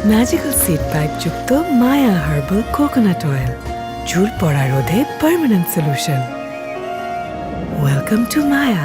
Magical seed pipe যুক্ত মায়া herbal coconut oil, চুল পড়া রোধে পার্মানেন্ট সলিউশন। ওয়েলকাম টু মায়া।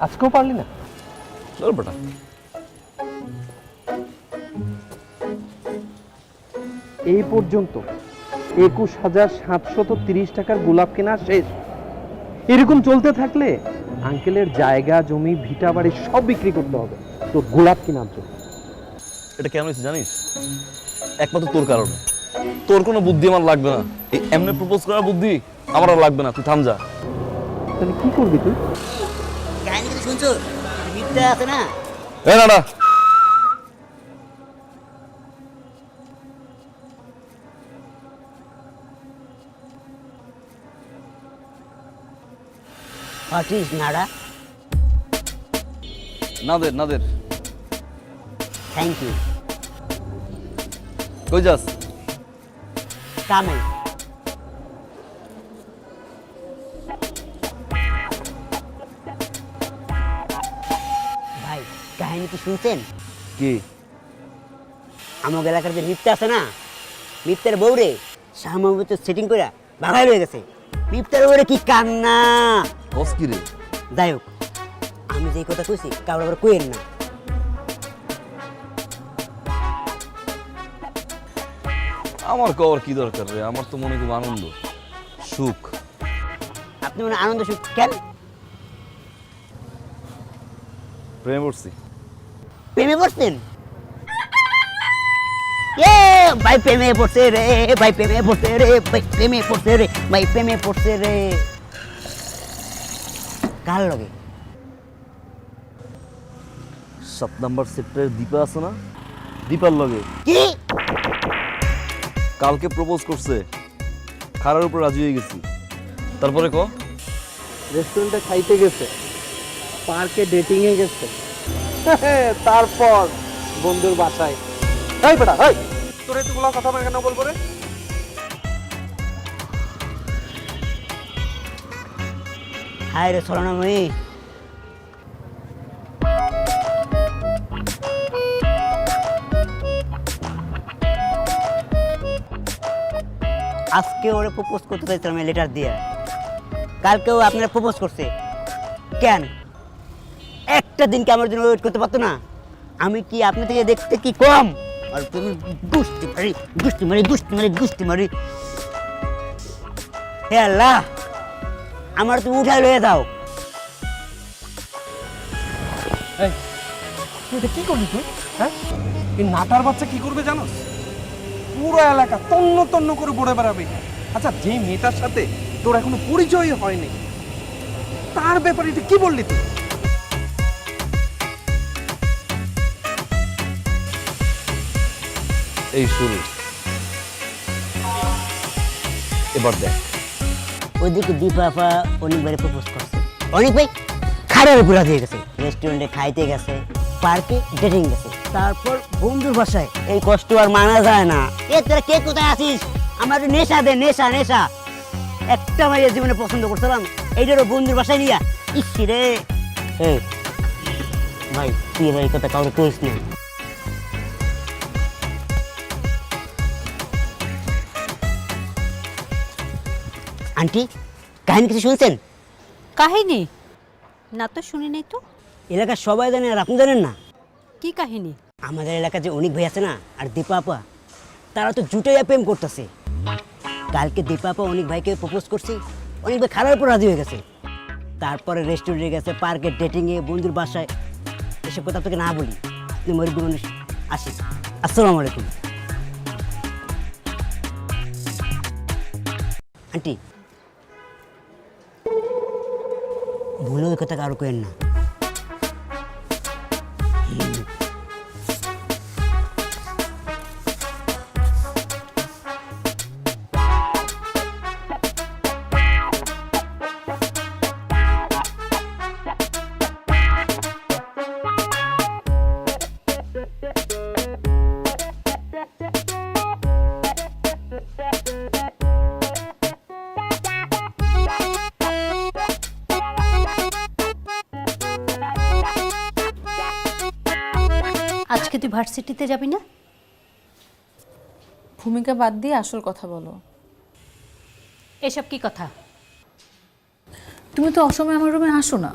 আজকেও পারলি না? চল বেটা। এই পর্যন্ত 21,730 টাকার গোলাপ কেনা শেষ। এরকম চলতে থাকলে আঙ্কেলের জায়গা জমি ভিটা বাড়ি সব বিক্রি করতে হবে তোর গোলাপ কেনার জন্য। এটা কেন হয়েছে জানিস? একমাত্র তোর কারণে। তোর কোনো বুদ্ধি আমার লাগবে না, এই এমনি প্রপোজ করার বুদ্ধি আমার আর লাগবে না। তুই থাম যা। তাহলে কি করবি তুই? কাহিনী কিন্তু শুনছো, মিথ্যা আছে না? এ না না, হোয়াট ইজ নাড়া? নাদের নাদের। Thank you. কই যাস? কামে। ভাই কাহিনী কি শুনছেন? কি? আমার এলাকার যে মিথ্যা আছে না, মিথ্যার বউরে সামগ্রিক সেটিং করে ভাগাই রয়ে গেছে। মিথ্যার বউরে কি কান্না! কস কি রে? যাই হোক, আমি যে কথা কইছি কারোর আবার কইেন না। আমার কর কি দরকার রে? আমার তো মনে খুব আনন্দ সুখ। আপনি মানে আনন্দ সুখ কেন? প্রেমে পড়ছি। প্রেমে পড়ছেন? এ ভাই প্রেমে পড়ছে রে, ভাই প্রেমে পড়ছে রে, ভাই প্রেমে পড়ছে রে, ভাই প্রেমে পড়ছে রে। কার লগে? 7 নাম্বার সেক্টরের দীপা আছে না, দীপার লগে। কি? কালকে প্রপোজ করছে, খারার উপর রাজি হয়ে গেছি। তারপরে ক? রেস্টুরেন্টে খাইতে গেছে, পার্কে ডেটিং এ গেছে, তারপর বন্ধুর বাসায়। এই বেটা, এই তোর এতগুলো কথা আমি কেন বলবো রে? হায় রে সরনাময়ী, আজকে ওরে প্রপোজ করতে চাইছিলাম লেটার দিয়ে, কালকেও আপনারা প্রপোজ করছে। কেন একটা দিনকে আমার জন্য ওয়েট করতে পারতো না? আমি কি আপনি থেকে দেখতে কি কম? আর তুমি গুষ্টি মারি গুষ্টি মারি গুষ্টি মারি গুষ্টি মারি। হে আল্লাহ, আমার তুমি উঠাই লয়ে দাও। এই তুই এটা কি করবি তুই? হ্যাঁ, এই নাটার বাচ্চা কি করবে জানোস? পুরো এলাকা তন্ন তন্ন করে ঘুরে বেড়াবে। আচ্ছা, যে মেয়েটার সাথে তোর এখনো পরিচয় হয়নি, তার ব্যাপারে এটা কি বললি তুই? এই শুরু। এবার দেখ। ওইদিকে দীপা আপা অনেক ভাই প্রপোজ করছে, অনেক ভাই খাড়ার উপর দিয়ে গেছে, রেস্টুরেন্টে খাইতে গেছে, পার্কে ডেটিং গেছে, তারপর বন্ধুর বাসায়। এই কষ্ট আর মানা যায় না। এ তোরা কে কোথায় আছিস? আমার একটু নেশা দে, নেশা নেশা। একটা মাইয়া জীবনে পছন্দ করছিলাম, এইটারও বন্ধুর বাসায় নিয়া। ইসি রে ভাই, তুই ভাই কথা কাউকে কইস না। আন্টি, কাহিনী কিছু শুনছেন? কাহিনী না তো শুনি নাই তো। এলাকার সবাই জানে আর আপনি জানেন না? কি কাহিনী? আমাদের এলাকায় যে অনেক ভাই আছে না, আর দীপা আপা, তারা তো জুটাইয়া প্রেম করতেছে। কালকে দীপা আপা অনেক ভাইকে প্রপোজ করছে, অনেক ভাই খারাপ উপর রাজি হয়ে গেছে। তারপরে রেস্টুরেন্টে গেছে, পার্কে ডেটিংয়ে, বন্ধুর বাসায়। এসব কথা তোকে না বলি, তুই মরিব মানুষ। আসি, আসসালামু আলাইকুম। আন্টি, ভুলে ওই কথা কারো কেন না। আজকে তুই ভার্সিটিতে যাবি না? ভূমিকা বাদ দিয়ে আসল কথা বলো। এসব কি কথা? তুমি তো অসময়ে আমার রুমে আসো না,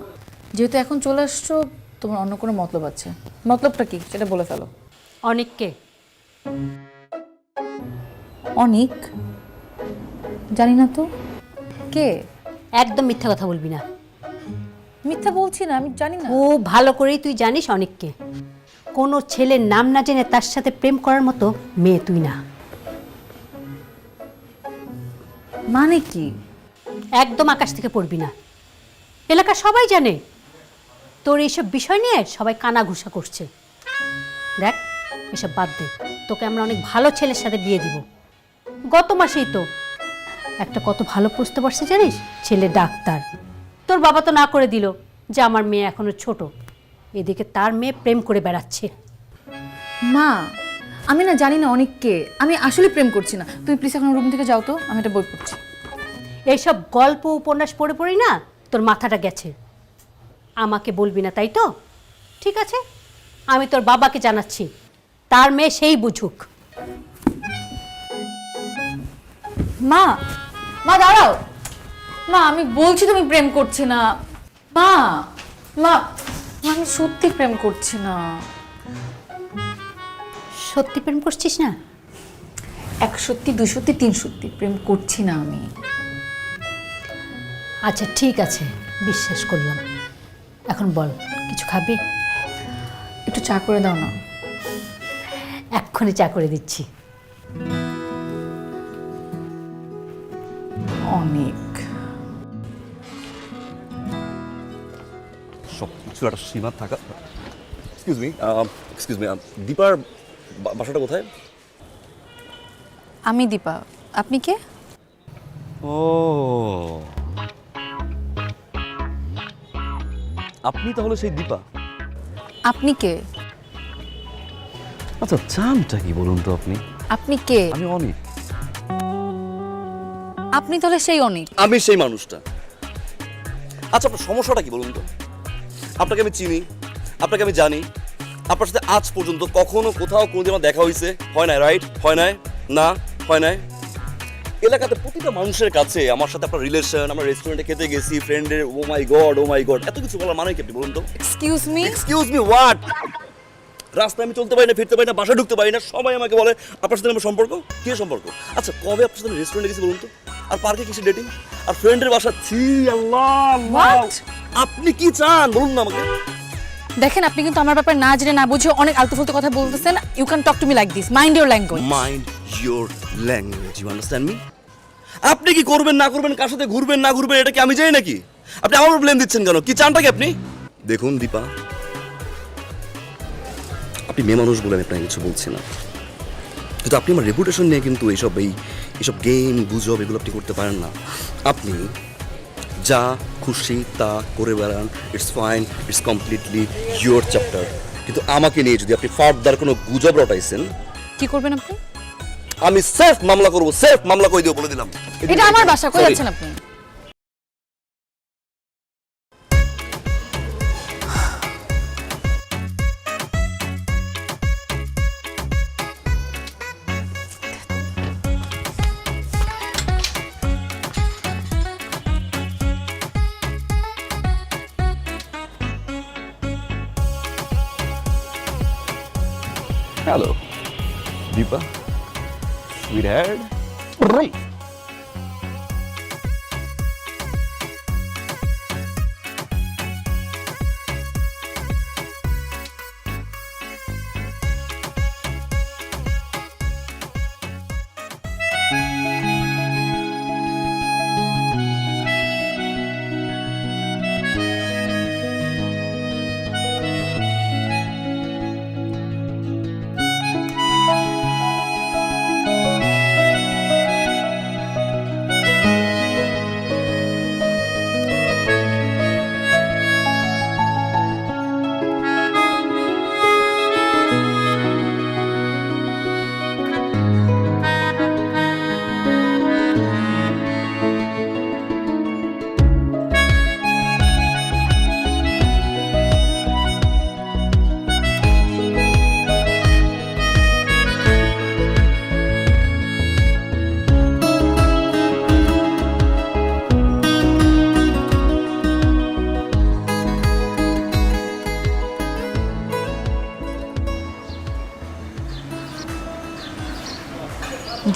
যেহেতু এখন চলে আসছো, তোমার অন্য কোনো মতলব আছে। মতলবটা কি সেটা বলে ফেলো। অনেককে অনেক জানি না তো কে। একদম মিথ্যা কথা বলবি না। মিথ্যা বলছি না, আমি জানি না। খুব ভালো করেই তুই জানিস অনেককে। কোনো ছেলের নাম না জেনে তার সাথে প্রেম করার মতো মেয়ে তুই না। মানে কি? একদম আকাশ থেকে পড়বি না। এলাকা সবাই জানে তোর এইসব বিষয় নিয়ে সবাই কানাঘুষা করছে। দেখ, এসব বাদ দে। তোকে আমরা অনেক ভালো ছেলের সাথে বিয়ে দিব। গত মাসেই তো একটা কত ভালো প্রস্তাব আসছে জানিস? ছেলে ডাক্তার। তোর বাবা তো না করে দিল যে আমার মেয়ে এখনো ছোট। এদিকে তার মেয়ে প্রেম করে বেড়াচ্ছে। মা, আমি না জানি না অনেককে, আমি আসলে প্রেম করছি না। তুমি প্লিজ এখন রুম থেকে যাও তো, আমি একটা বই পড়ছি। এইসব গল্প উপন্যাস পড়ে পড়ি না তোর মাথাটা গেছে। আমাকে বলবি না তাই তো? ঠিক আছে, আমি তোর বাবাকে জানাচ্ছি, তার মেয়ে সেই বুঝুক। মা, মা দাঁড়াও। মা, আমি বলছি তুমি প্রেম করছি না। মা, মা, আমি সত্যি প্রেম করছি না। সত্যি প্রেম করছিস না? 1 সত্যি, 2 সত্যি, 3 সত্যি প্রেম করছি না আমি। আচ্ছা ঠিক আছে, বিশ্বাস করলাম। এখন বল, কিছু খাবি? একটু চা করে দাও না। এক্ষুনি চা করে দিচ্ছি। অনেক সব কিছু একটা সীমা থাকা। এক্সকিউজ মি, দীপার বাসাটা কোথায়? আমি দীপা, আপনি কে? ও, আপনি তাহলে সেই দীপা? আপনি কে? আচ্ছা, চানটা কি বলুন তো আপনি? আপনি কে? আমি অনেক। আপনি তাহলে সেই অনেক? আমি সেই মানুষটা। আচ্ছা, আপনার সমস্যাটা কি বলুন তো? আপনাকে আমি চিনি, আপনাকে আমি জানি, আপনার সাথে আজ পর্যন্ত কখনো কোথাও কোনোদিন আমার দেখা হয়েছে? হয় না, রাইট? হয় নাই? না, হয় নাই। এলাকাতে প্রতিটা মানুষের কাছে আমার সাথে আপনার রিলেশন, আমরা রেস্টুরেন্টে খেতে গেছি, ফ্রেন্ডের, ও মাই গড, এত কিছু বলার মানে কি আপনি বলুন তো? Excuse me? Excuse me what? রাস্তায় আমি চলতে পারি না, ফিরতে পারি না, বাসায় ঢুকতে পারি না, সবাই আমাকে বলে আপনার সাথে আমার সম্পর্ক। কি সম্পর্ক? আচ্ছা, কবে আপনার সাথে রেস্টুরেন্টে গেছি বলুন তো? আর পার্কে কিসে ডেটিং? আর ফ্রেন্ডের বাসা? ছি আল্লাহ! What? আপনি কি চান বলুন না আমাকে। দেখেন, আপনি কিন্তু আমার ব্যাপারে না জেনে না বুঝে অনেক আলতু ফালতু কথা বলতেছেন। You can talk to me like this. Mind your language. Mind your language, you understand me? আপনি কি করবেন না করবেন, কার সাথে ঘুরবেন না ঘুরবেন, এটা কি আমি জানি নাকি? আপনি আমার উপর ব্লেম দিচ্ছেন কেন? কি চানটা কি আপনি? দেখুন দীপা, আপনি মেয়ে মানুষ বলে আমি আপনাকে কিছু বলছি না, কিন্তু আপনি আমার রেপুটেশন নিয়ে কিন্তু এইসব এসব গেম গুজব এগুলো আপনি করতে পারেন না। আপনি যা খুশি তা করে বেড়ান, it's fine, it's completely your chapter. কিন্তু আমাকে নিয়ে যদি আপনি ফার্দার কোনো গুজব রটাইছেন, কি করবেন আপনি? আমি সেলফ মামলা করবো, সেলফ মামলা করে দিও, বলে দিলাম। এটা আমার বাসা, কই Sorry. যাচ্ছেন আপনি? Hello Dipa, sweetheart.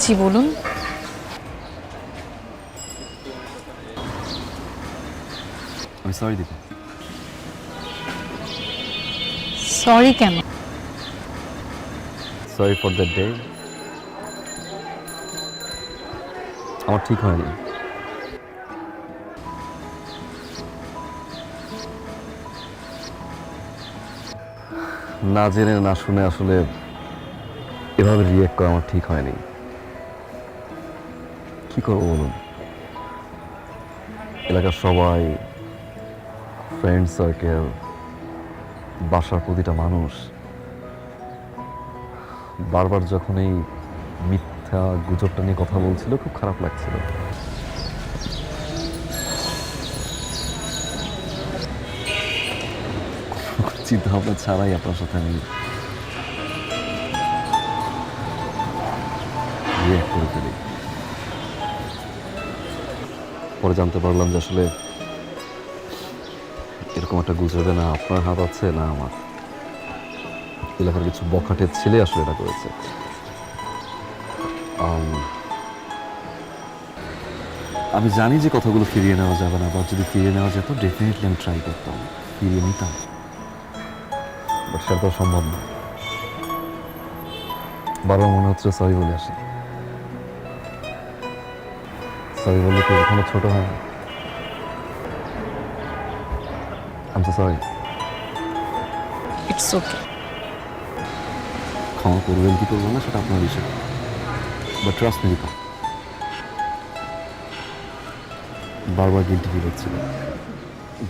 জি বলুন। আমি সরি দীপা। সরি কেন? Sorry for that day. আমার ঠিক হয়নি। না জেনে না শুনে আসলে এভাবে রিয়েক্ট করা আমার ঠিক হয়নি। কি করবো বলুন, এলাকার সবাই, ফ্রেন্ড সার্কেল, বাসার প্রতিটা মানুষ বারবার যখন এই মিথ্যা গুজবটা নিয়ে কথা বলছিল, খুব খারাপ লাগছিল। চিন্তা ভাবনা ছাড়াই আপনার সাথে আমি রিয়েক্ট করে ফেলি। পরে জানতে পারলাম যে আসলে এরকম একটা গুজবে না আপনার হাত আছে না আমার। এলাকার কিছু বখাটের ছেলে আসলে এটা করেছে। আমি জানি যে কথাগুলো ফিরিয়ে নেওয়া যাবে না, বা যদি ফিরিয়ে নেওয়া যেত ডেফিনেটলি আমি ট্রাই করতাম, ফিরিয়ে নিতাম, বাট সেটা তো সম্ভব না। বারবার মনে হচ্ছে সরি বলে আসি। সরি বললে কি কখনো ছোট হয় না? I'm so sorry. It's okay. ক্ষমা করবেন কি করবেন না সেটা আপনার বিষয়, বাট ট্রাস্ট মি দীপা, বারবার গিল্টি ফিল হচ্ছিল।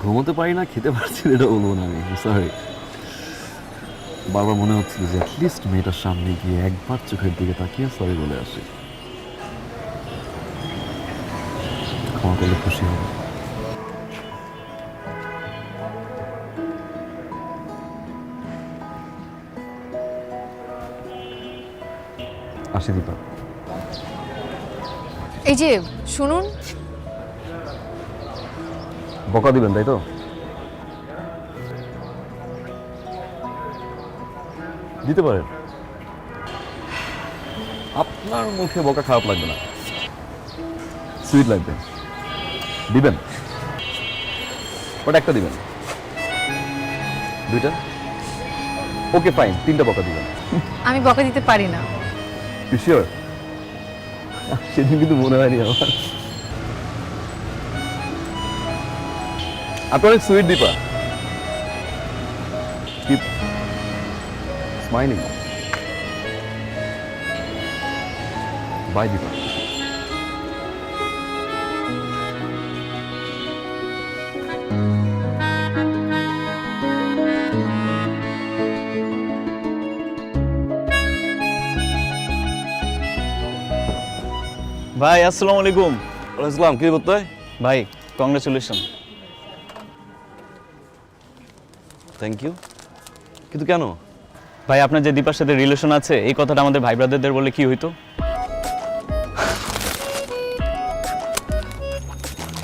ঘুমোতে পারি না, খেতে পারছি না, এটা বলবো না আমি, সরি। বারবার মনে হচ্ছিল যে অ্যাটলিস্ট মেয়েটার সামনে গিয়ে একবার চোখের দিকে তাকিয়ে সরি বলে আসি, ক্ষমা করলে খুশি হবে। আসি দীপা। এই যে শুনুন, বকা দিবেন তাই তো? দিতে পারেন, আপনার মুখে বকা খারাপ লাগবে না, সুইট লাগবে। দিবেন, ওটা একটা দিবেন, দুইটা, ওকে ফাইন, তিনটা বকা দিবেন। আমি বকা দিতে পারি না। You sure? সেদিন কিন্তু মনে হয়নি আমার। আপনি অনেক sweet Deepa, keep smiling. Bye Deepa. ভাই আসসালামু আলাইকুম। ইসলাম কি করতে হয়? ভাই কংগ্রেচুলেশন। থ্যাংক ইউ, কিন্তু কেন? ভাই আপনার যে দীপার সাথে রিলেশন আছে এই কথাটা আমাদের ভাই ব্রাদারদের বলে কি হইতো?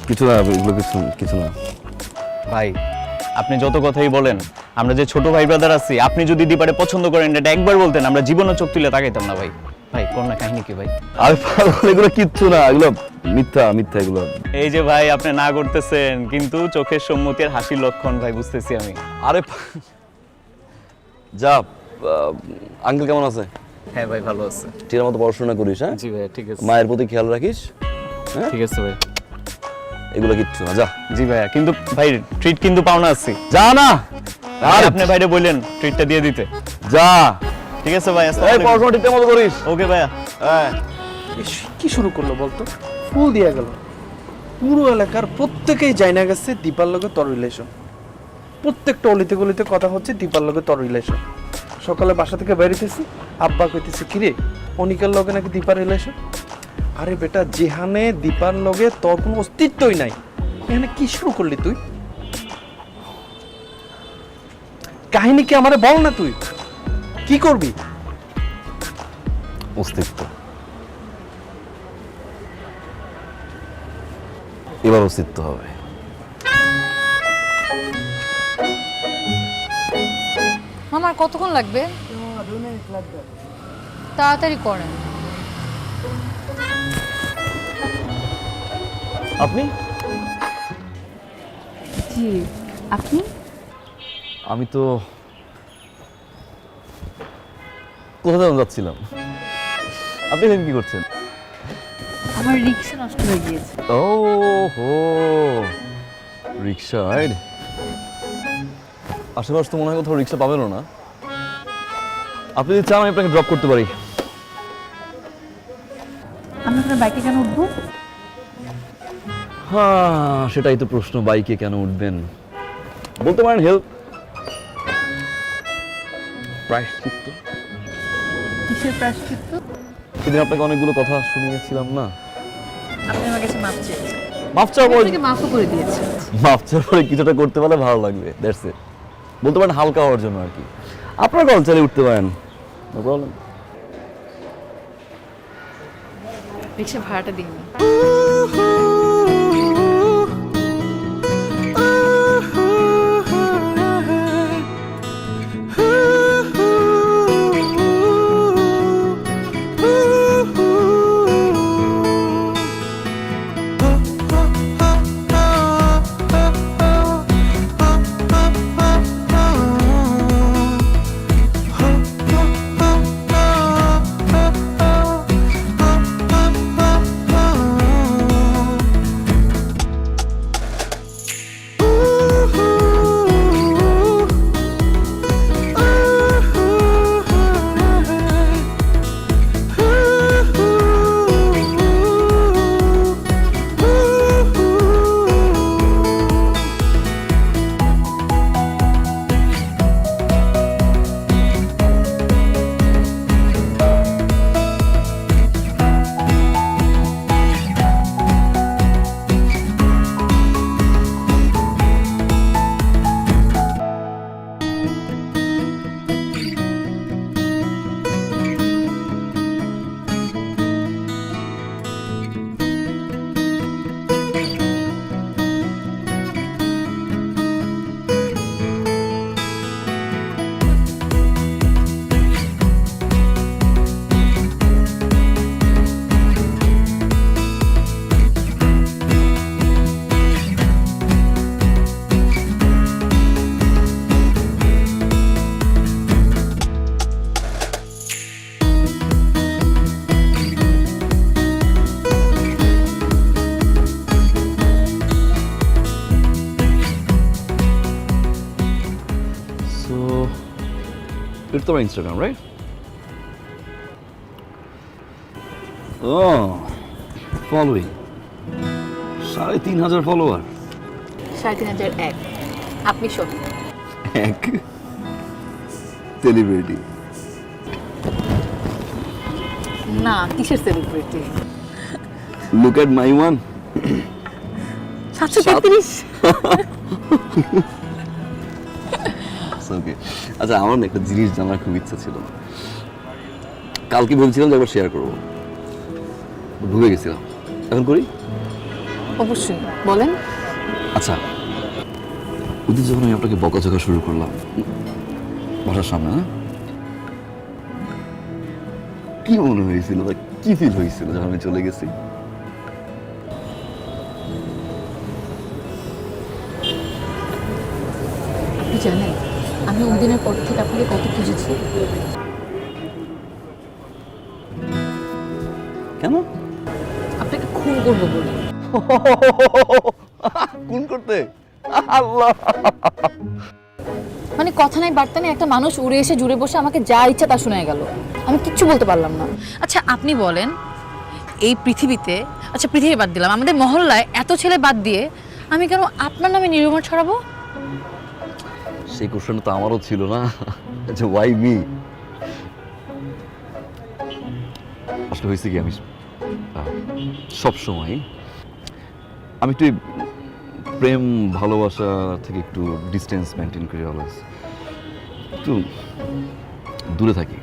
কিছু না, এগুলো কিছু না। ভাই আপনি যত কথাই বলেন, আমরা যে ছোট ভাই ব্রাদার আছি, আপনি যদি দীপারে পছন্দ করেন এটা একবার বলতেন, আমরা জীবনও চোখ তুলে তাকাইতাম না ভাই। ভাই করোনা কাহিনী কি ভাই? আরে পাগল, এগুলো কিচ্ছু না, এগুলো মিথ্যা এগুলো। এই যে ভাই আপনি না করতেছেন, কিন্তু চোখের সম্মতির হাসির লক্ষণ ভাই বুঝতেছি আমি। আরে যা, আঙ্কেল কেমন আছে? হ্যাঁ ভাই ভালো আছে। ঠিক মতো পড়াশোনা করিস, হ্যাঁ? জি ভাই ঠিক আছে। মায়ের প্রতি খেয়াল রাখিস, হ্যাঁ? ঠিক আছে ভাই। এগুলো কিচ্ছু না, যা। জি ভাইয়া, কিন্তু ভাই ট্রিট কিন্তু পাওনা আছি। যা না, আর আপনি ভাইরে বললেন ট্রিটটা দিয়ে দিতে। যা। ঠিক আছে ভাই, এই পড়াশোনা ঠিক মতো করিস। ওকে ভাইয়া। হ্যাঁ। কি শুরু করলো বলতো? ফুল দিয়ে গেল। পুরো এলাকার প্রত্যেকেই জানা গেছে দীপার লগে তোর রিলেশন। প্রত্যেকটা অলিতে গলিতে কথা হচ্ছে দীপার লগে তোর রিলেশন। সকালে বাসা থেকে বেরিয়েছি, আব্বা কইতেছে কিরে অনিকার লগে নাকি দীপার রিলেশন। আরে বেটা, যেখানে দীপার লগে তোর কোনো অস্তিত্বই নাই, এখানে কি শুরু করলি তুই? কাহিনী কি আমারে বল না, তুই কি করবি? অস্তিত্ব, এবার অস্তিত্ব হবে। আমার কতক্ষণ লাগবে? তাড়াতাড়ি করেন। আপনি? জি, আপনি? আমি তো কোথাও যেন যাচ্ছিলাম। আপনি এখানে কি করছেন? আমার রিক্সা নষ্ট হয়ে গিয়েছে। ও হো, রিক্সা রাইড। আশেপাশে তো মনে হয় কোথাও রিক্সা পাবেনও না। আপনি যদি চান আমি আপনাকে ড্রপ করতে পারি। আমি আপনার বাইকে কেন উঠবো? হ্যাঁ, সেটাই তো প্রশ্ন, বাইকে কেন উঠবেন? বলতে পারেন হেল্প, প্রায়শ্চিত্ত। কিসের প্রায়শ্চিত্ত? সেদিন আপনাকে অনেকগুলো কথা শুনিয়েছিলাম না? আপনি আমার কাছে মাপ চেয়েছেন। মাফ চাওয়ার পরে, মাফও করে দিয়েছেন। মাফ চাওয়ার পরে কিছুটা করতে পারলে ভালো লাগবে, দ্যাটস ইট। বলতে পারেন হালকা হওয়ার জন্য আর কি। আপনার কল চালিয়ে উঠতে পারেন, নো প্রবলেম। রিক্সা ভাড়াটা দিন। It's on Instagram, right? Oh, following. 3,500 follower. 3,501। আপনি শোন। এক সেলিব্রিটি। না, কিসের celebrity? Look at my one. 733। ওকে, আচ্ছা আমার না একটা জিনিস জানার খুব ইচ্ছা ছিল, কালকে বলছিলাম যে একবার শেয়ার করবো, ভুলে গেছিলাম, এখন করি। অবশ্যই বলেন। আচ্ছা, ওদের যখন আমি আপনাকে বকাঝকা শুরু করলাম বাসার সামনে, হ্যাঁ, কি মনে হয়েছিল বা কি ফিল হয়েছিল যখন আমি চলে গেছি? আপনি জানেন আমি ওই দিনের পর থেকে আপনাকে কত খুঁজেছি। কেন? আপনাকে খুন করবো বলে। কোন করতে? আল্লাহ, মানে কথা নাই বার্তা নেই, একটা মানুষ উড়ে এসে জুড়ে বসে আমাকে যা ইচ্ছা তা শোনা গেল, আমি কিচ্ছু বলতে পারলাম না। আচ্ছা আপনি বলেন, এই পৃথিবীতে, আচ্ছা পৃথিবী বাদ দিলাম, আমাদের মহল্লায় এত ছেলে বাদ দিয়ে আমি কেন আপনার নামে নিরুমার ছড়াবো? সেই কোশ্চেন তো আমারও ছিল না, যে ওয়াই মি। আসলে হয়েছে কি, আমি সব সময় আমি একটু প্রেম ভালোবাসা থেকে একটু ডিস্টেন্স মেনটেন করি, অলওয়েজ একটু দূরে থাকি।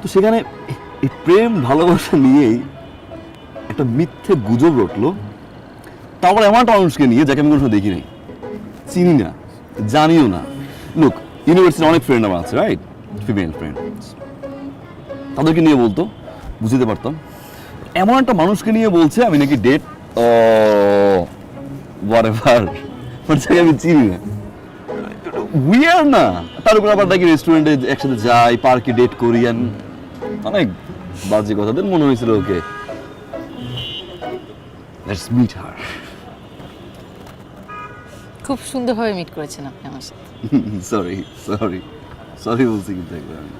তো সেখানে এই প্রেম ভালোবাসা নিয়েই একটা মিথ্যে গুজব রটলো, তারপর এমন একটা মানুষকে নিয়ে যাকে আমি কোনো সময় দেখি নাই, চিনি না, জানিও না। লোক ইউনিভার্সিটির অনেক ফ্রেন্ড আমার আছে, রাইট, ফিমেল ফ্রেন্ড, তাদেরকে নিয়ে বলতো, বুঝতে পারতাম। এমন একটা মানুষকে নিয়ে বলছে আমি নাকি ডেট ও হোয়াটএভার, যাকে আমি চিনি না, উইয়ার না। তার উপর আবার নাকি রেস্টুরেন্টে একসাথে যাই, পার্কে ডেট করি, অনেক বাজে কথা। দেন মনে হয়েছিল ওকে লেটস মিট হার। খুব সুন্দরভাবে মিট করেছেন আপনি আমার সাথে। সরি সরি সরি বলছি কিন্তু একবার আমি।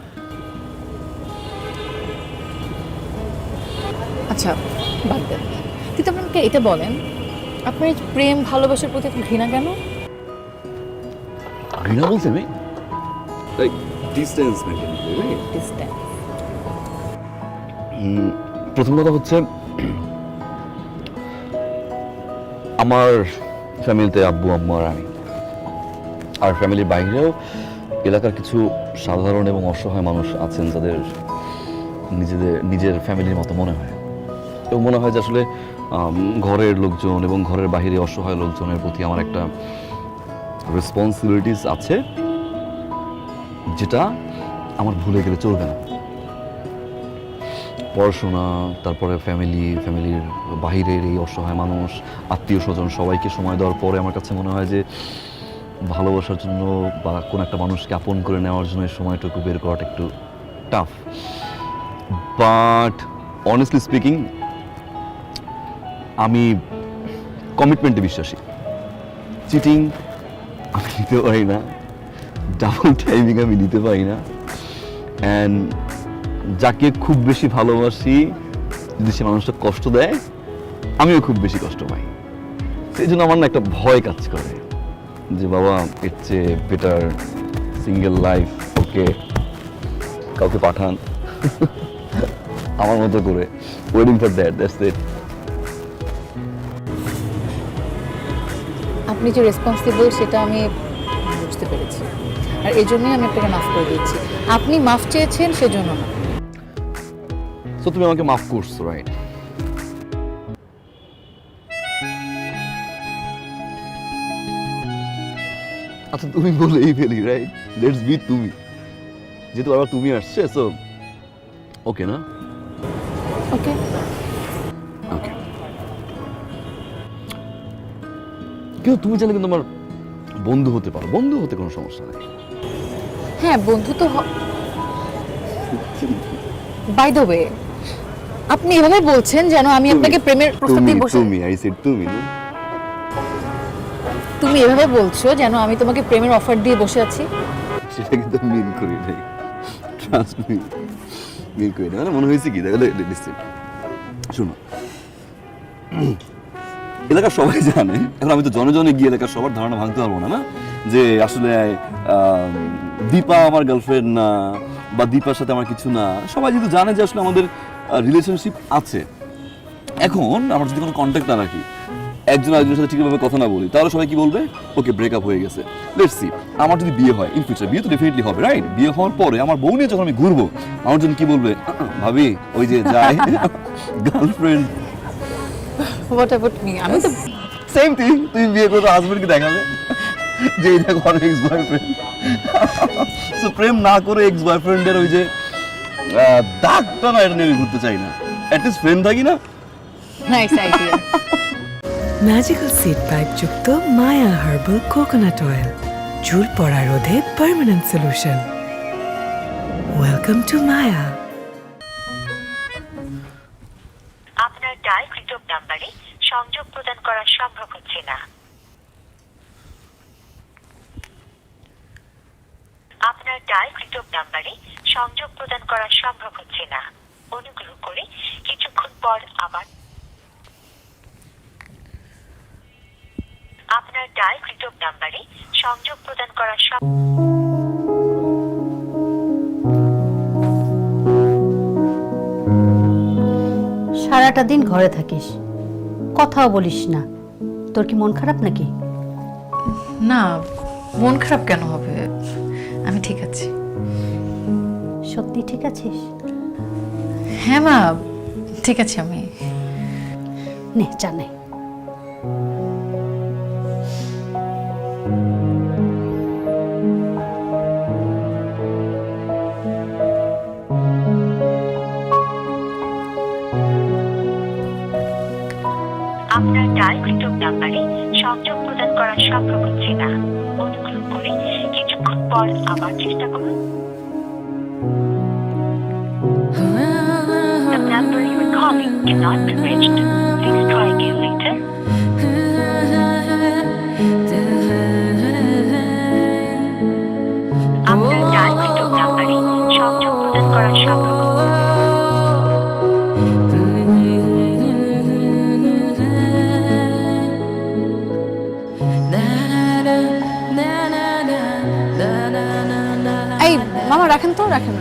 আচ্ছা বাদ দেন, কিন্তু আপনি আমাকে এটা বলেন, আপনার এই প্রেম ভালোবাসার প্রতি এত ঘৃণা কেন? ঘৃণা বলছে আমি লাইক ডিস্টেন্স মেইনটেইন করি, রাইট? ডিসট্যান্স। প্রথম কথা হচ্ছে, আমার ফ্যামিলিতে আব্বু আম্মু আর আমি, আর ফ্যামিলির বাইরেও এলাকার কিছু সাধারণ এবং অসহায় মানুষ আছেন যাদের নিজের ফ্যামিলির মতো মনে হয়, এবং মনে হয় যে আসলে ঘরের লোকজন এবং ঘরের বাইরে অসহায় লোকজনের প্রতি আমার একটা রেসপন্সিবিলিটিস আছে, যেটা আমার ভুলে গেলে চলবে না। পড়াশোনা, তারপরে ফ্যামিলির বাহিরের এই অসহায় মানুষ, আত্মীয় স্বজন, সবাইকে সময় দেওয়ার পরে আমার কাছে মনে হয় যে ভালোবাসার জন্য বা কোনো একটা মানুষকে আপন করে নেওয়ার জন্য এই সময়টুকু বের করাটা একটু টাফ। বাট অনেস্টলি স্পিকিং, আমি কমিটমেন্টে বিশ্বাসী। চিটিং আমি নিতে পারি না, ডাবল টাইমিং আমি নিতে পারি না, অ্যান্ড যাকে খুব বেশি ভালোবাসি যদি সে মানুষটা কষ্ট দেয়, আমিও খুব বেশি কষ্ট পাই। সেই জন্য আমার না একটা ভয় কাজ করে যে বাবা এর চেয়ে বেটার সিঙ্গেল লাইফ, ওকে কাউকে পাঠান আমার মতো করে, ওয়েটিং ফর দ্যাটস ইট। আপনি যে রেসপন্সিবল সেটা আমি বুঝতে পেরেছি, আর এই জন্যই আমি আপনাকে মাফ করে দিচ্ছি। আপনি মাফ চেয়েছেন সেজন্য না। সো তুমি আমাকে মাফ করছো, রাইট? আচ্ছা তুমি বলেই ফেলি, রাইট? লেটস বি তুমি, যেহেতু আবার তুমি আসছে, সো ওকে না? ওকে। ওকে, কিন্তু তুমি চাইলে কিন্তু আমার বন্ধু হতে পারো, বন্ধু হতে কোনো সমস্যা নেই। হ্যাঁ বন্ধু তো বাই দ্য ওয়ে, আপনি এভাবে বলছেন যেন আমি আপনাকে প্রেমের প্রস্তাব দিয়ে বসে। তুমি আই সেড তুমি না, তুমি এভাবে বলছো যেন আমি তোমাকে প্রেমের অফার দিয়ে বসে আছি। সেটা কিন্তু মিন করি নাই, ট্রাস্ট মি, মিন করি না। মানে মনে হয়েছে কি, তাহলে লিসেন, শোনো, এলাকার সবাই জানে, এখন আমি তো জনে জনে গিয়ে এলাকার সবার ধারণা ভাঙতে পারবো না, না যে আসলে দীপা আমার গার্লফ্রেন্ড না, বা দীপার সাথে আমার কিছু না। সবাই যেহেতু জানে যে আসলে আমাদের রিলেশনশিপ আছে, এখন আমরা যদি কোনো কন্ট্যাক্ট না রাখি, একজন আরেকজনের সাথে ঠিকভাবে কথা না বলি, তাহলে সবাই কি বলবে? ওকে, ব্রেকআপ হয়ে গেছে। লেটস সি, আমার যদি বিয়ে হয় ইন ফিউচার, বিয়ে তো ডেফিনেটলি হবে, রাইট? বিয়ে হওয়ার পরে আমার বউ নিয়ে যখন আমি ঘুরবো, আমার জন্য কি বলবে? ভাবি ওই যে যায় গার্লফ্রেন্ড। What about me? আমি তো সেম থিং, তুমি বিয়ে করে হাজবেন্ডকে দেখাবে যে এই দেখো আমার এক্স বয়ফ্রেন্ড। সো প্রেম না করে এক্স বয়ফ্রেন্ডের ওই যে দাগটা না, এটা নিয়ে আমি ঘুরতে চাই না। অ্যাটলিস্ট ফ্রেন্ড থাকি না? Nice idea. Magical seed pipe যুক্ত মায়া হার্বাল কোকোনাট অয়েল, চুল পড়া রোধে পার্মানেন্ট সলিউশন। ওয়েলকাম টু মায়া। আপনার ডায়ালকৃত নাম্বারে সংযোগ প্রদান করা সম্ভব হচ্ছে না। আপনার ডায়ালকৃত নাম্বারে সংযোগ প্রদান করা সম্ভব হচ্ছে না। অনুগ্রহ করে কিছুক্ষণ পর আবার আপনার ডায়ালকৃত নাম্বারে সংযোগ প্রদান করা সারাটা দিন ঘরে থাকিস, কথাও বলিস না। তোর কি মন খারাপ নাকি? না, মন খারাপ কেন হবে? আমি ঠিক আছি। সত্যি ঠিক আছিস? হ্যাঁ মা, ঠিক আছে আমি। নে জানে। আপনার ডায়ালকৃত নাম্বারে সংযোগ প্রদান করা সম্ভব হচ্ছে না। অনুগ্রহ করে কিছুক্ষণ পর আবার চেষ্টা করুন। The number you are calling cannot be reached. Please try again later. আপনার ডায়ালকৃত নাম্বারে সংযোগ প্রদান করা সম্ভব হচ্ছে না। এই মামা রাখেন তো, রাখেন।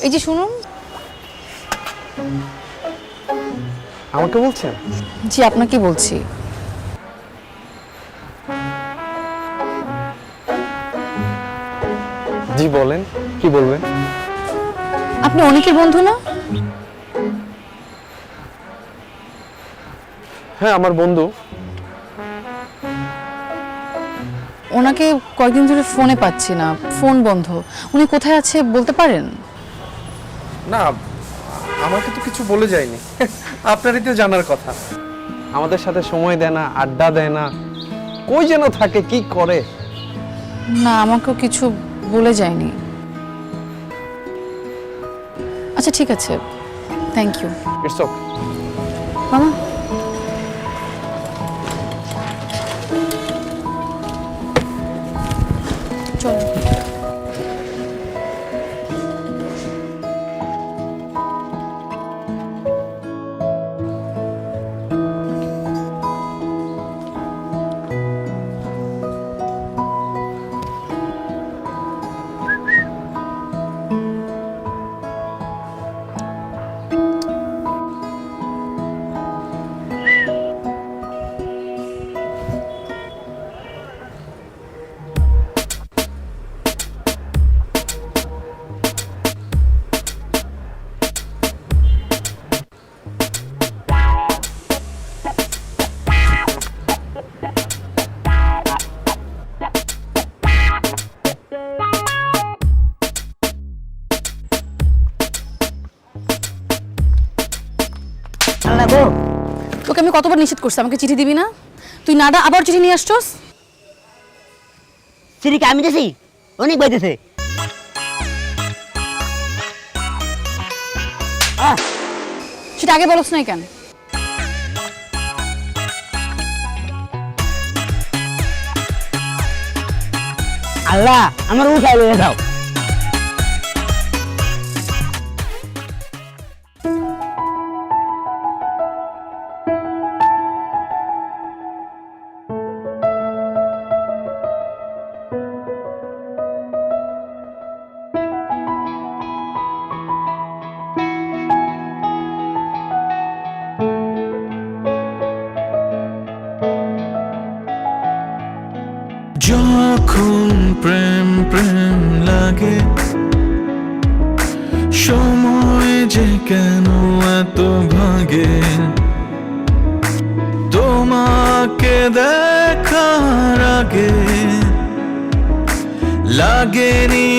এই যে শুনুন। আমাকে বলছেন? জি, আপনাকে বলছি। জি বলেন, কি বলবেন? আপনি অনেকের বন্ধু না? হ্যাঁ, আমার বন্ধু। ওনাকে কয়েকদিন ধরে ফোনে পাচ্ছি না, ফোন বন্ধ। উনি কোথায় আছে বলতে পারেন? না, আমাকে তো কিছু বলে যায়নি। আপনারই তো জানার কথা। আমাদের সাথে সময় দেয় না, আড্ডা দেয় না, কই যেন থাকে, কি করে। না, আমাকেও কিছু বলে যায়নি। আচ্ছা ঠিক আছে, থ্যাংক ইউ। It's okay. মামা চলো। তোকে আমি কতবার নিষেধ করছি আমাকে চিঠি দিবি না? তুই নাডা আবার চিঠি নিয়ে আসছস। চিঠিকে আমি দিছি, অনেক বাইতেছে। সেটা আগে বলছ নাই কেন? আল্লাহ আমার উঠাই লয়ে যাও। যখন প্রেম প্রেম লাগে সময় যে কেন এত ভাগে তোমাকে দেখার আগে লাগেনি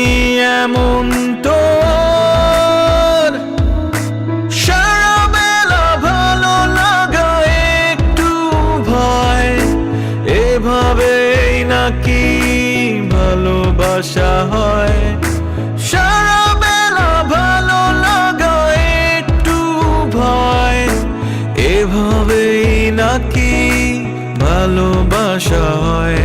এমন তোর সারা বেলা ভালো লাগা একটু ভয় এভাবেই নাকি ভালোবাসা হয় সারা বেলা ভালো লাগা একটু ভয় এভাবেই নাকি ভালোবাসা হয়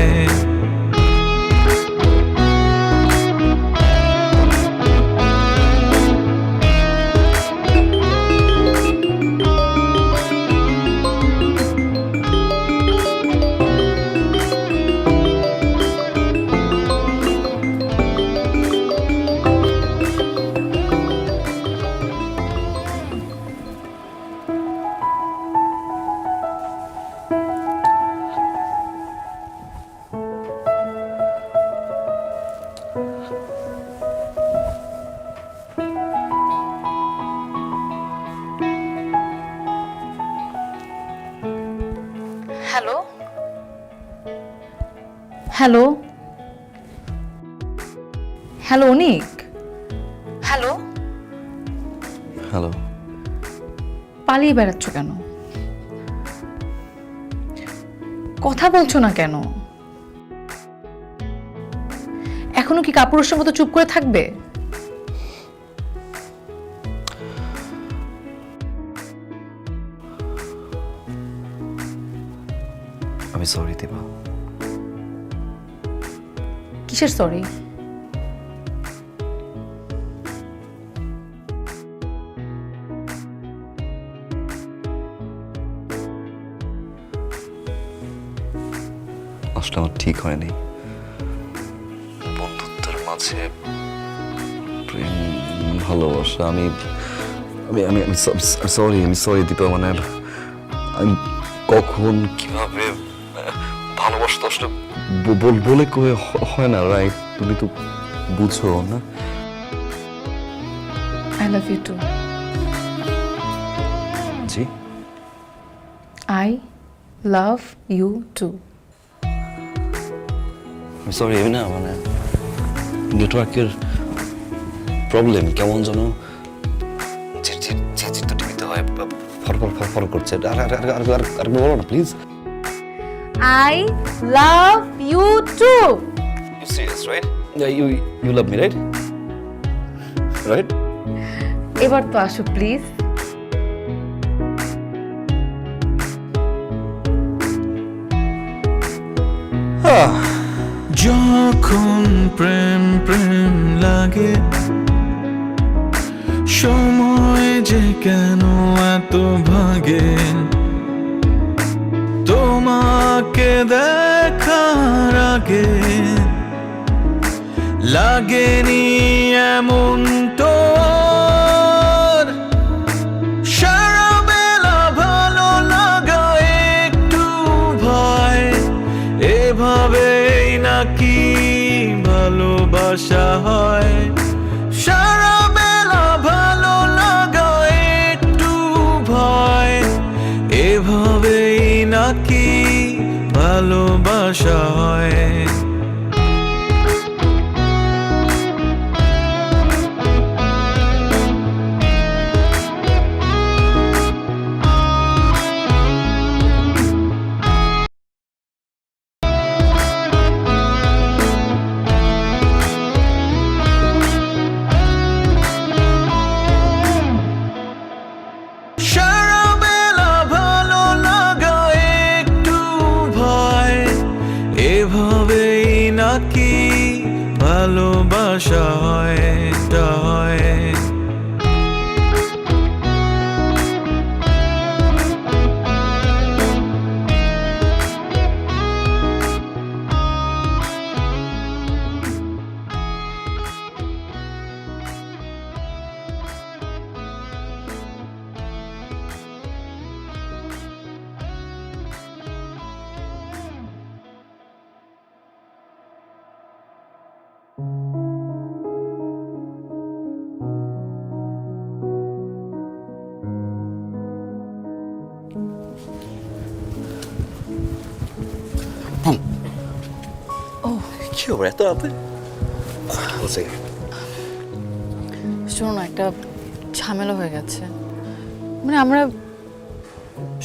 হ্যালো হ্যালো হ্যালো অনিক হ্যালো হ্যালো পালিয়ে বেড়াচ্ছ কেন কথা বলছো না কেন এখনো কি কাপুরুষের মতো চুপ করে থাকবে আমি সরি দিবা কিসের সরি আসলে আমার ঠিক হয়নি বন্ধুত্বের মাঝে প্রেম ভালোবাসা আমি আমি আমি আমি সরি দীপা মানে আমি কখন কিভাবে ভালোবাসা তো আসলে বলে কয়ে হয় না রাইট তুমি তো বুঝো না I love you too ji I love you too sorry আমি না মানে নেটওয়ার্কের প্রবলেম কেমন যেন তো টিভিতে হয় ফলো করছে আর বলো না please I love you too. You serious, right? Yeah, you love me, right? Right? এবার তো আসো প্লিজ যখন প্রেম প্রেম লাগে সময় যে কেন এত ভাগে তোমাকে দেখার আগে লাগেনি এমন তোর সারা বেলা ভালো লাগা একটু ভয় এভাবেই নাকি ভালোবাসা হয় সারা বেলা ভালো লাগা একটু ভয় এভাবেই নাকি ভালোবাসা হয় ভালোবাসা হয় খবর এত রাতে? বলছে শোনো না, একটা ঝামেলা হয়ে গেছে। মানে আমরা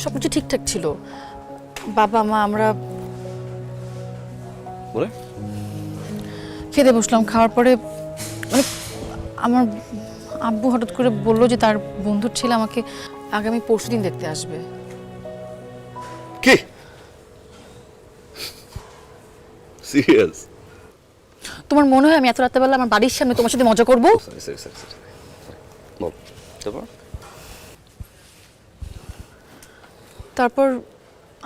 সব কিছু ঠিকঠাক ছিল, বাবা মা আমরা বলে খেতে বসলাম। খাওয়ার পরে মানে আমার আব্বু হঠাৎ করে বললো যে তার বন্ধুর ছেলে আমাকে আগামী পরশুদিন দেখতে আসবে। কি সিরিয়াস? তোমার মনে হয় আমি এত রাত্রেবেলা আমার বাড়ির সামনে তোমার সাথে মজা করবো? সরি সরি সরি সরি বল তারপর। তারপর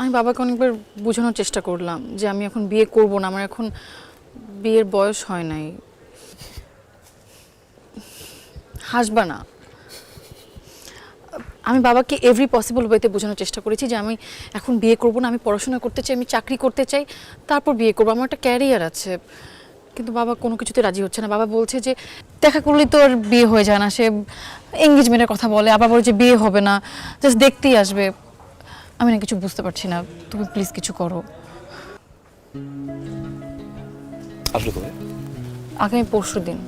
আমি বাবাকে অনেকবার বোঝানোর চেষ্টা করলাম যে আমি এখন বিয়ে করব না, আমার এখন বিয়ের বয়স হয় নাই। হাসবা না। আমি বাবাকে এভরি পসিবল ওয়েতে বোঝানোর চেষ্টা করেছি যে আমি এখন বিয়ে করব না, আমি পড়াশোনা করতে চাই, আমি চাকরি করতে চাই, তারপর বিয়ে করবো, আমার একটা ক্যারিয়ার আছে। কিন্তু বাবা কোনো কিছুতে রাজি হচ্ছে না। বাবা বলছে যে দেখা করলেই তো আর বিয়ে হয়ে যায় না, সে এঙ্গেজমেন্টের কথা বলে, আবার বলে যে বিয়ে হবে না, জাস্ট দেখতেই আসবে। আমি না কিছু বুঝতে পারছি না, তুমি প্লিজ কিছু করো। আসলে কবে? আগামী পরশুদিন।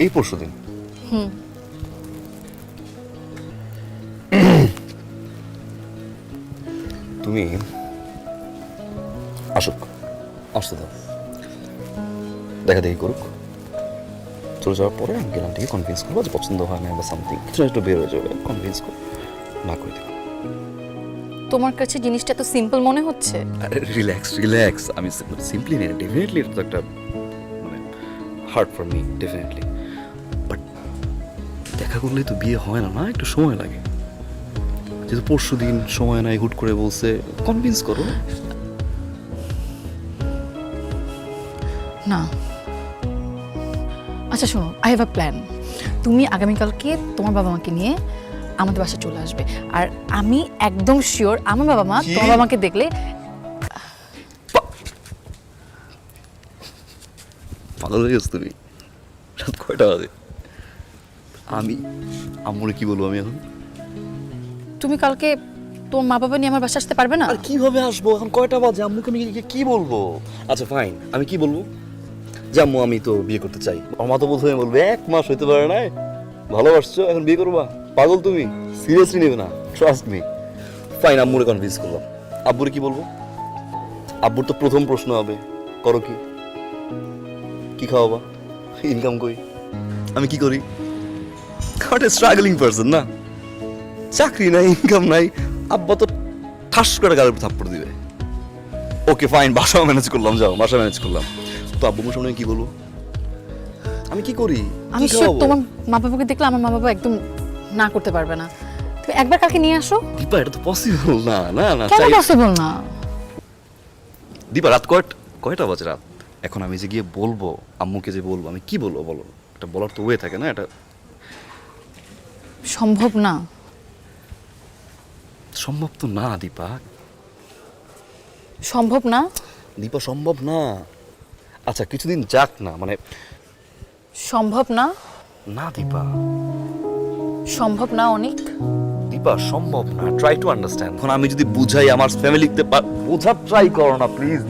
এই পরশুদিন? হুম। তুমি আসুক, আসতে দাও, দেখা দেখি করুক। চলে যাওয়ার পরে আমি গেলাম থেকে কনভিন্স করবো যে পছন্দ হয় না বা সামথিং কিছু একটু বের হয়ে যাবে, কনভিন্স করো, না করে দেবো। তোমার কাছে জিনিসটা এত সিম্পল মনে হচ্ছে? রিল্যাক্স রিল্যাক্স, আমি সিম্পলি নেই, ডেফিনেটলি এটা তো একটা মানে hard for me, definitely. But দেখা করলেই তো বিয়ে হয় না, না একটু সময় লাগে। যেহেতু পরশু দিন সময় নাই, হুট করে বলছে, কনভিন্স করো। না আচ্ছা শোনো, আই হ্যাভ আ প্ল্যান। তুমি আগামীকালকে তোমার বাবা মাকে নিয়ে আমাদের বাসায় চলে আসবে, আর আমি একদম শিওর আমার বাবা মা তোমার বাবা মাকে দেখলে পাগল হয়ে গেছো তুমি? রাত কয়টা বাজে? আমি আম্মুরে কি বলবো আমি এখন? তুমি কালকে তোমার মা বাবা নিয়ে আমার বাসায় আসতে পারবে না? আর কিভাবে আসবো? এখন কয়টা বাজে? আম্মুকে আমি কি বলবো? আচ্ছা ফাইন, আমি কি বলবো? যে আম্মু আমি তো বিয়ে করতে চাই। আমার মা তো প্রথমে বলবে 1 মাস হইতে পারে না, ভালোবাসছো এখন বিয়ে করবা? পাগল তুমি, সিরিয়াসলি নেবে না, ট্রাস্ট মি। ফাইন, আম্মুরে কনভিন্স করলাম। আব্বুরে কি বলবো? আব্বুর তো প্রথম প্রশ্ন হবে, করো কি? কি খাওয়াবা? ইনকাম করি? আমি কি করি? স্ট্রাগলিং পারসন না, চাকরি নাই, ইনকাম নাই। আব্বা তো ঠাস করে গালের থাপ্পড় দিবে। ওকে ফাইন, বাসাও ম্যানেজ করলাম, যাও বাসা ম্যানেজ করলাম। তো আব্বু সামনে কি বলবো? আমি কি করি? আমি শিওর তোমার মা বাবাকে দেখলে আমার মা বাবা একদম না করতে পারবে না। তুমি একবার কালকে নিয়ে আসো। দীপা, এটা তো পসিবল না। না না, কেন পসিবল না? দীপা, রাত কয়টা বাজে? রাত এখন আমি যে গিয়ে বলবো আম্মুকে, যে বলবো, আমি কি বলবো বলো? এটা বলার তো ওয়ে থাকে না, এটা সম্ভব না। সম্ভব তো না দীপা। সম্ভব না দীপা, সম্ভব না। আচ্ছা কিছুদিন যাক না, মানে সম্ভব না। না দীপা, সম্ভব না অনেক। দীপা সম্ভব না। Try to understand. এখন আমি যদি বুঝাই আমার ফ্যামিলিতে, বোঝার ট্রাই করো না প্লিজ।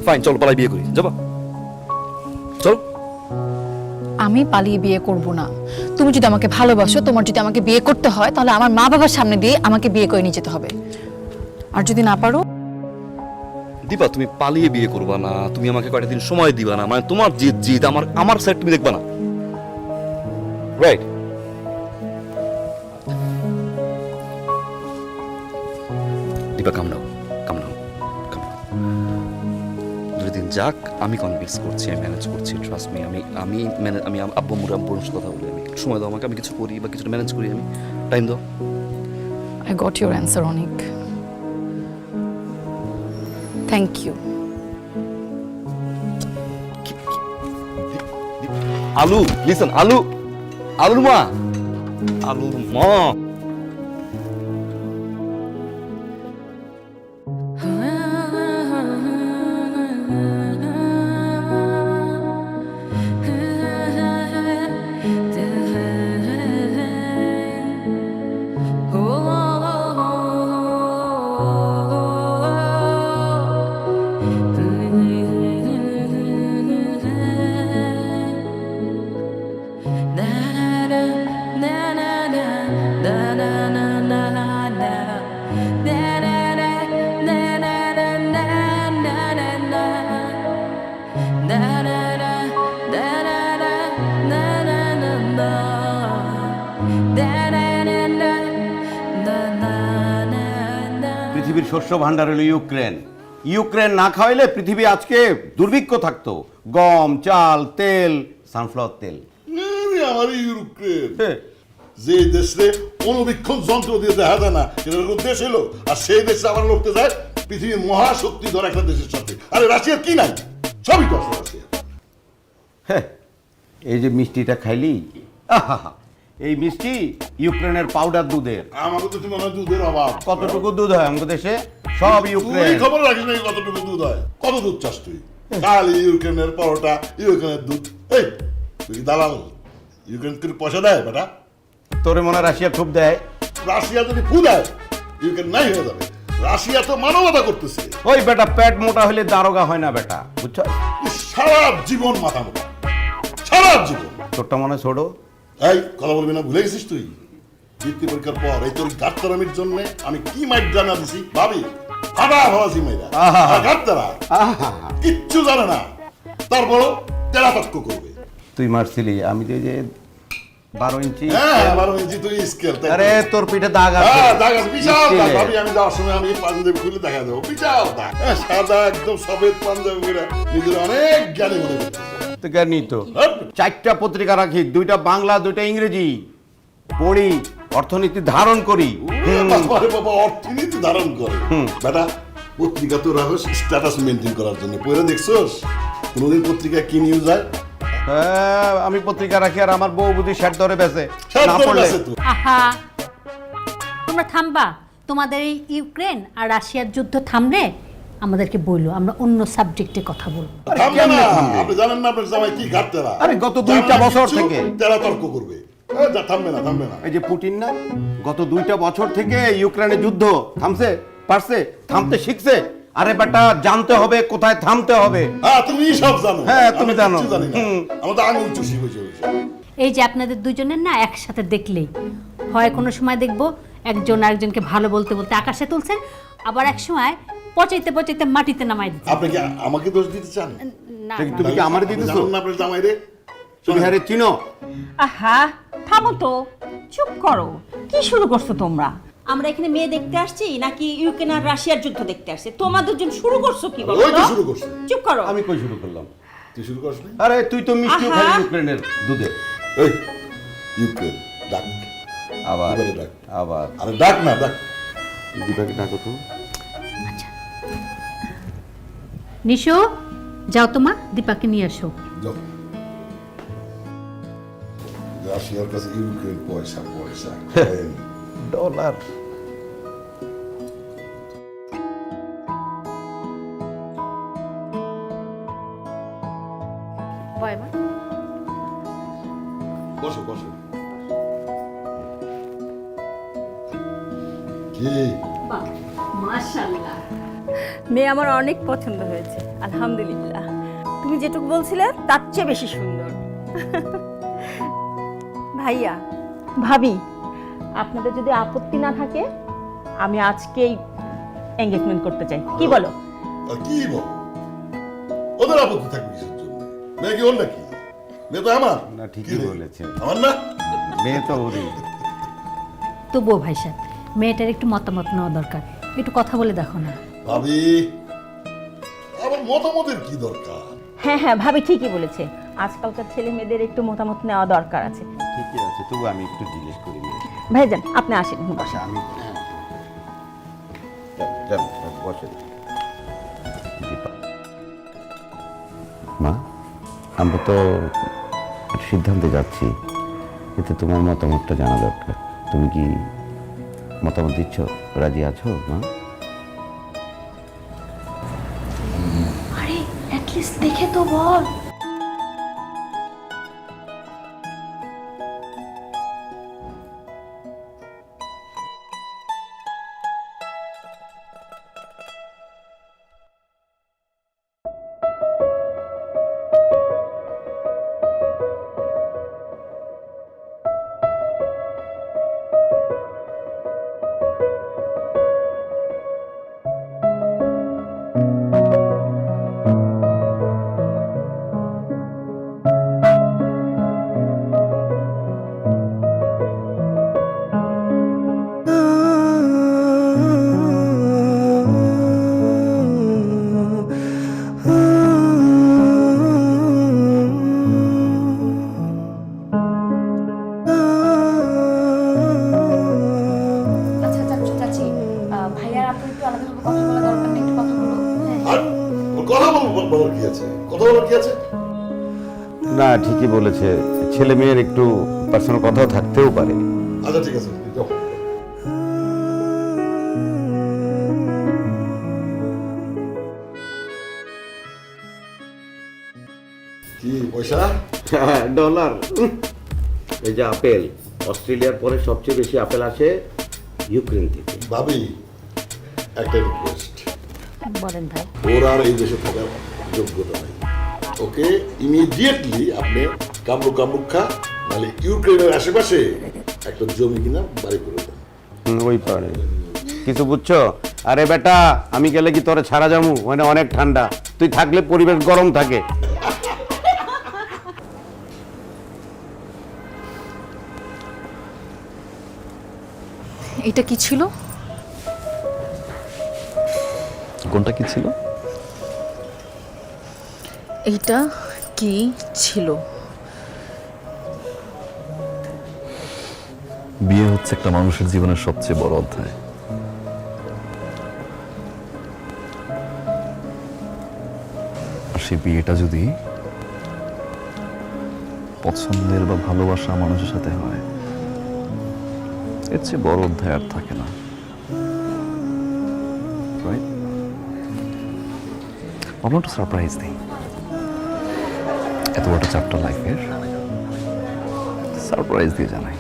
ফাইন, চলো পালাই বিয়ে করি, যাবা? চলো। আমি পালিয়ে বিয়ে করব না। তুমি যদি আমাকে ভালোবাসো, তোমার যদি আমাকে বিয়ে করতে হয়, তাহলে আমার মা বাবার সামনে দিয়ে আমাকে বিয়ে করে নিয়ে যেতে হবে। আর যদি না পারো? দীপা, তুমি পালিয়ে বিয়ে করবা না, তুমি আমাকে কয়টা দিন সময় দিবা না, মানে তোমার জিদ আমার সাইড তুমি দেখবা না, রাইট? দীপা, কাম নাও। 2 দিন যাক, আমি কনভিন্স করছি, আমি ম্যানেজ করছি, ট্রাস্ট মি। আমি আব্বু আম্মুর সাথে কথা বলি, আমি সময় দাও আমাকে, আমি কিছু করি বা কিছুটা ম্যানেজ করি, আমি টাইম দাও। আই গট ইউর অ্যান্সার অনেক। Thank you. আলু, লিসন, আলুর মা। পৃথিবীর শস্য ভাণ্ডার হলো ইউক্রেন। ইউক্রেন না খাওয়াইলে পৃথিবী আজকে দুর্ভিক্ষ থাকতো। গম, চাল, তেল, সানফ্লাওয়ার তেল। আমার ইউক্রেন যে দেশে অনুবীক্ষণ যন্ত্র দিয়ে দেখা যায় না, সেটা কোনো দেশ এলো, আর সেই দেশে আবার লড়তে যায় পৃথিবীর মহাশক্তিধর একটা দেশের সাথে। আরে রাশিয়ার কি নাই? সবই তো আছে রাশিয়া। হ্যাঁ, এই যে মিষ্টিটা খাইলি, আহা, এই মিষ্টি ইউক্রেনের পাউডার দুধের। আমাকে তো মনে হয় দুধের অভাব। কতটুকু দুধ হয় আমাদের দেশে? সব ইউক্রেন। তুই খবর রাখিস না কতটুকু দুধ হয়? কত দুধ চাস তুই? খালি ইউক্রেনের পরোটা, ইউক্রেনের দুধ। এই তুই দালাল, ইউক্রেন তোর পয়সা দেয় বেটা? তোরে মনে হয় রাশিয়া খুব দেয়? রাশিয়া যদি ফু দেয় ইউক্রেন নাই হয়ে যাবে। রাশিয়া তো মানবতা করতেছে। ওই বেটা পেট মোটা হলে দারোগা হয় না বেটা, বুঝছ? সারা জীবন মাথা মোটা, সারা জীবন। তোরটা মনে ছোট। এই কথা বলবি না, ভুলে গেছিস তুই? বৃত্তি পরীক্ষার পর এই তোর গাত্তারামির জন্য আমি কি মাইট জানা দিছি ভাবি? ফাটা ফলাছি মাইরা গাত্তারা কিচ্ছু জানে না, তারপরও তেরা তক্ক করবে। তুই মারছিলি, আমি যে 12 ইঞ্চি। হ্যাঁ 12 ইঞ্চি তুই স্কেল। আরে তোর পিঠে দাগ আছে। হ্যাঁ দাগ আছে, বিশাল দাগ। ভাবি আমি যাওয়ার সময় আমি পাঞ্জাবি খুলে দেখা দেবো, বিশাল দাগ। সাদা একদম সফেদ পাঞ্জাবি করে নিজের অনেক জ্ঞানী মনে করতেছে। তো জ্ঞানী তো। 4টা পত্রিকা রাখি, 2টা বাংলা, 2টা ইংরেজি। পড়ি, অর্থনীতি ধারণ করি। বাবা অর্থনীতি ধারণ করে বেটা। পত্রিকা তো রাখো স্ট্যাটাস মেনটেন করার জন্য। পড়ে দেখছোস কোনদিন পত্রিকায় কি নিউজ হয়? হ্যাঁ, আমি পত্রিকা রাখি আর আমার বউ বুদ্ধি শ্যাট ধরে বেছে না পড়লে। আহা, তোমরা থামবা। তোমাদের এই ইউক্রেন আর রাশিয়ার যুদ্ধ থামলে আমাদেরকে বললো, আমরা অন্য সাবজেক্টে কথা বলবো। থামবে না। আপনি জানেন না আপনার জামাই কি ঘাটতেরা? আরে গত 2টা বছর থেকে তেরা তর্ক করবে। থামবে না, থামবে না। এই যে পুটিন না, গত 2টা বছর থেকে ইউক্রেনের যুদ্ধ থামছে, পারছে, থামতে শিখছে। আরে বেটা জানতে হবে কোথায় থামতে হবে। হ্যাঁ তুমি সব জানো। হ্যাঁ তুমি জানো। আমরা তো আঙুল চুষি বসে বসে। এই যে আপনাদের দুজনের না একসাথে দেখলেই হয়, কোনো সময় দেখবো একজন আরেকজনকে ভালো বলতে বলতে আকাশে তুলছেন, আবার এক সময় পচাইতে পচাইতে মাটিতে নামাই দিচ্ছেন। আপনি কি আমাকে দোষ দিতে চান? না, তুমি কি আমারে দিতেছো? জানেন না আপনার জামাই রে? তুমি হারে চিনো? আহা থামো তো, চুপ করো। কি শুরু করছো তোমরা? আমরা এখানে মেয়ে দেখতে আসছি নাকি ইউক্রেন আর রাশিয়ার যুদ্ধ দেখতে আসছে? তোমাদের জন্য শুরু করছো কি বলো? ওই তো শুরু করছে। চুপ করো। আমি কই শুরু করলাম? তুই শুরু করছ না? আরে তুই তো মিষ্টি খালি ইউক্রেনের দুধে। এই ইউক্রেন ডাক আবার ডাক আবার। আরে ডাক না, ডাক দীপাকে ডাকো তো। আচ্ছা নিশো, যাও তোমা, দীপাকে নিয়ে আসো। যাও। রাশিয়ার কাছে ইউক্রেন পয়সা পয়সা ডলার। বসো বসো। কি মাশাআল্লাহ, মেয়ে আমার অনেক পছন্দ হয়েছে, আলহামদুলিল্লাহ। তুমি যেটুকু বলছিলে তার চেয়ে বেশি সুন্দর। ভাইয়া, ভাবি, আপনাদের যদি আপত্তি না থাকে আমি আজকেই এনগেজমেন্ট করতে চাই, কি বলো? আর কি বল? ওদের আপত্তি থাকবে কিসের জন্য? মেয়ে কি ওর নাকি? মেয়ে তো আমার। না ঠিকই বলেছে, আমার না? মেয়ে তো ওরই। তবুও ভাই সাহেব, মেয়েটার একটু মতামত নেওয়া দরকার, একটু কথা বলে দেখো না। ভাবি আমার মতামতের কি দরকার? হ্যাঁ হ্যাঁ, ভাবি ঠিকই বলেছে, আজকালকার ছেলে মেয়েদের একটু মতামত নেওয়া দরকার আছে। ঠিকই আছে, তবু আমি একটু জিজ্ঞেস করি। ভাইজান আপনি আসেন, বসেন। আমি বসে। মা, আমরা তো একটা সিদ্ধান্তে যাচ্ছি, এতে তোমার মতামতটা জানা দরকার। তুমি কি মতামত দিচ্ছ? রাজি আছো মা? আরে অ্যাটলিস্ট দেখে তো বল। কি আছে, কথা বলার কি আছে? না, ঠিকই বলেছে, ছেলে মেয়ের একটু পার্সোনাল কথাও থাকতেও পারে। আচ্ছা ঠিক আছে, যাও। কি পয়সা? ডলার। এই যে আপেল, অস্ট্রেলিয়ার পরে সবচেয়ে বেশি আপেল আসে ইউক্রেন থেকে। ভাবি, একটা রিকোয়েস্ট, বলেন ভাই। ওর আর এই দেশে থাকার যোগ্যতা নেই। ওকে ইমিডিয়েটলি আপনি কামরুক খা, নাহলে ইউক্রেনের আশেপাশে একটা জমি কিনা বাড়ি করে দেন। ওই পারে কিছু বুঝছো? আরে বেটা, আমি গেলে কি তোরে ছাড়া যাবো? মানে অনেক ঠান্ডা, তুই থাকলে পরিবেশ গরম থাকে। এটা কি ছিল? কোনটা কি ছিল? এইটা কি ছিল? বিয়ে হচ্ছে একটা মানুষের জীবনের সবচেয়ে বড় অধ্যায়। আর সেই বিয়েটা যদি পছন্দের বা ভালোবাসা মানুষের সাথে হয়, এর চেয়ে বড় অধ্যায় আর থাকে না। রাইট? ভাবলাম একটু সারপ্রাইজ দিই। এত বড় চ্যাপ্টার লাইফের সারপ্রাইজ দিয়ে জানাই।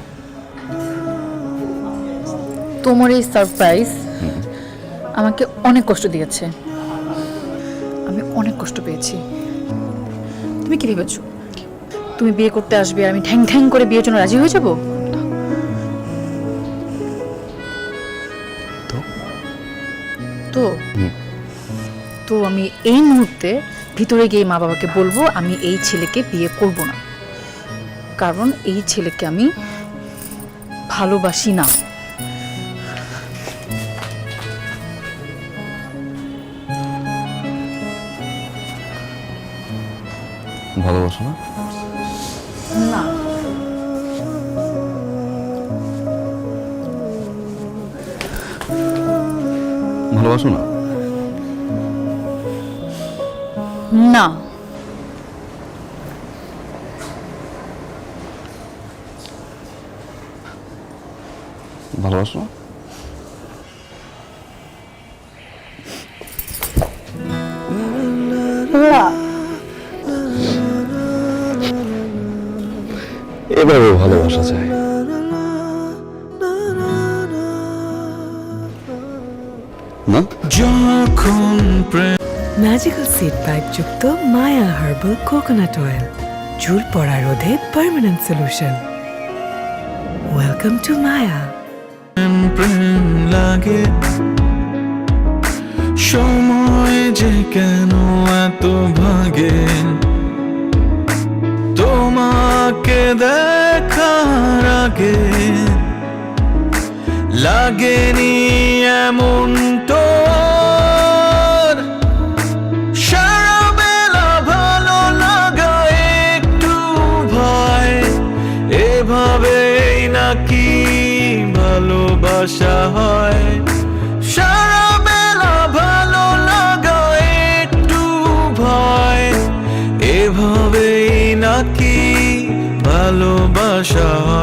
তোমার এই সারপ্রাইজ আমাকে অনেক কষ্ট দিয়েছে, আমি অনেক কষ্ট পেয়েছি। তুমি কি ভেবেছো তুমি বিয়ে করতে আসবে আর আমি ঠ্যাং ঠ্যাং করে বিয়ের জন্য রাজি হয়ে যাব? তো তো আমি এই মুহূর্তে ভিতরে গিয়ে মা বাবাকে বলবো আমি এই ছেলেকে বিয়ে করব না, কারণ এই ছেলেকে আমি ভালোবাসি না। ভালোবাসো না? না। ভালোবাসো না? না। ভালোবাসো? এভাবে ভালোবাসা যায়? না? যখন প্রেম ম্যাজিক্যাল সিড পাইপ যুক্ত মায়া হার্বাল কোকোনাট অয়েল, চুল পড়া রোধে পার্মানেন্ট সলিউশন। ওয়েলকাম টু মায়া। প্রেম লাগে, সময় যে কেন এত ভাগে, তোমাকে দেখার আগে লাগেনি এমন তোর। সারা বেলা ভালো লাগা একটু ভয়, এভাবেই নাকি ভালোবাসা হয়। সারা বেলা ভালো লাগা একটু ভয়, এভাবেই নাকি ভালোবাসা হয়।